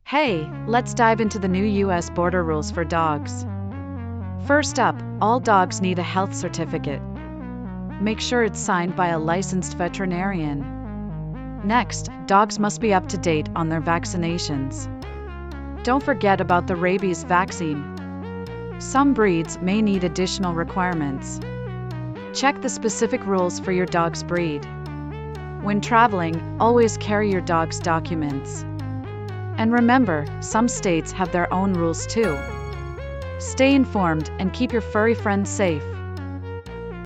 Hey, let's dive into the new US border rules for dogs. First up, all dogs need a health certificate. Make sure it's signed by a licensed veterinarian. Next, dogs must be up to date on their vaccinations. Don't forget about the rabies vaccine. Some breeds may need additional requirements. Check the specific rules for your dog's breed. When traveling, always carry your dog's documents. And remember, some states have their own rules too. Stay informed and keep your furry friends safe.